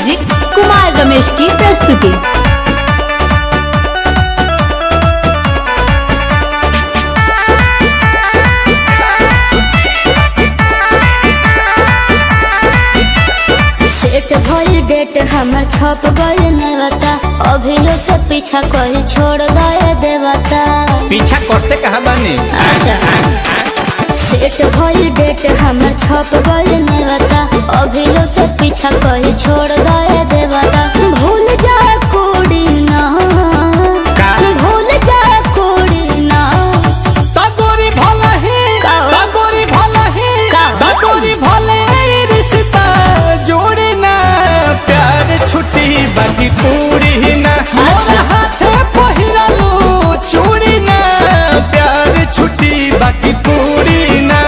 Music Kumar Ramesh की प्रस्तुति। Debt हमर छप गए नेवता, अभियो से पीछा कोई छोड़ गए देवता। पीछा करते कहाँ बानी? अच्छा सेट भइल डेट हमर छप गए नेवता, अभियो से पीछा कोई छोड़ गए देवता। भूल जा कोड़ी ना, भूल जा कोड़ी ना। तगोरी भला है, तगोरी भला है, तगोरी भले रिश्ता जोड़ी ना, प्यार छुट्टी बाकी पूरी ना। अच्छा हाथे पहिरालू चूड़ी ना, प्यार छुट्टी बाकी पूरी ना।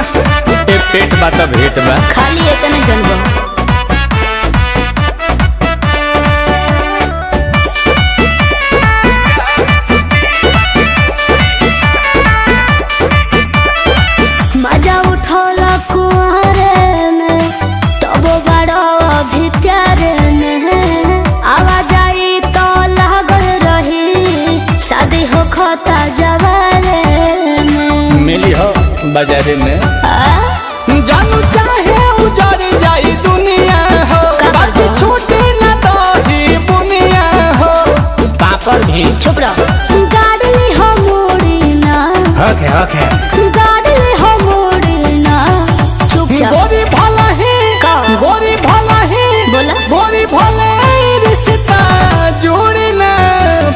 ए पेट बात भेट बा खाली इतने जनबो। मजा उठौला कुआरे में, तबो बड़ो अभी प्यारे में। आवाज आई तो लागल रही, शादी हो खोता जवारे में। मिली हो बाजारे में। जानू चाहे उजड़ जाई दुनिया हो, बाकी छूटे ना दही बुनिया हो। पापड़ भी चुप रहो। गाड़ी हो मोड़ी ना, ओके ओके। गाड़ी हो मोड़ी ना। चुपचाप गोरी भला है, गोरी भला है, बोला गोरी भला रिश्ता जोड़ी ना,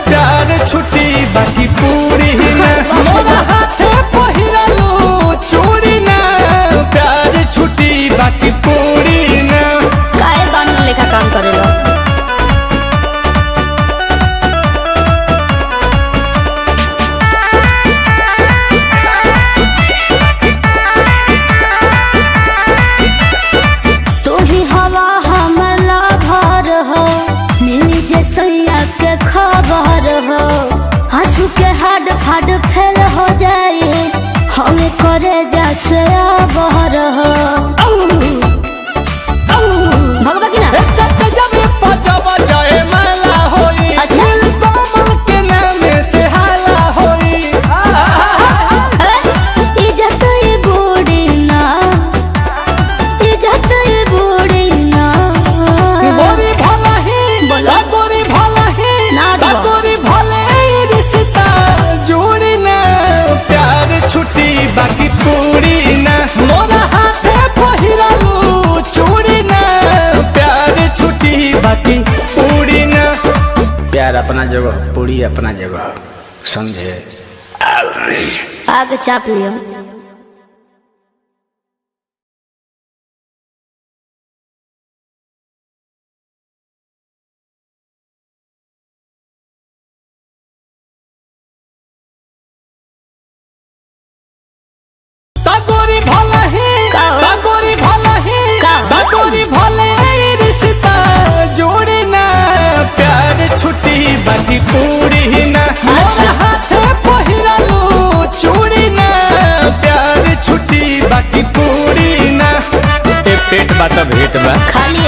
प्यार छुट्टी बाकी पूरी ना। मोरा हाथे पहिरालू चूड़ी ना, प्यार छुट्टी बाकी पूरी ना। काहे बानर लेखा काम करेलो? तू ही हवा हमर लाभर हो, मिली जे सैया के खबर हो। आंसू के हाड फाड फेल हो जाए, हमें करे जा से आबर हो। भगवा की ना? अच्छा इज्जत ही बूढ़ी ना, इज्जत ही बूढ़ी ना। छुट्टी बाकी पूरी ना। मोरा हाथे पहिरालू चूड़ी ना, प्यार छुट्टी बाकी पूरी ना। प्यार अपना जगह, पूरी अपना जगह, समझे? आग चाप लियो। तगोरी भला है, तगोरी भला है, तगोरी भले रिश्ता जोड़ी ना, प्यार छुट्टी बाकी पूरी ना। अच्छा हाथे पहिरालू चूड़ी ना, प्यार छुट्टी बाकी पूरी ना। ए पेट बात भेट बा खाली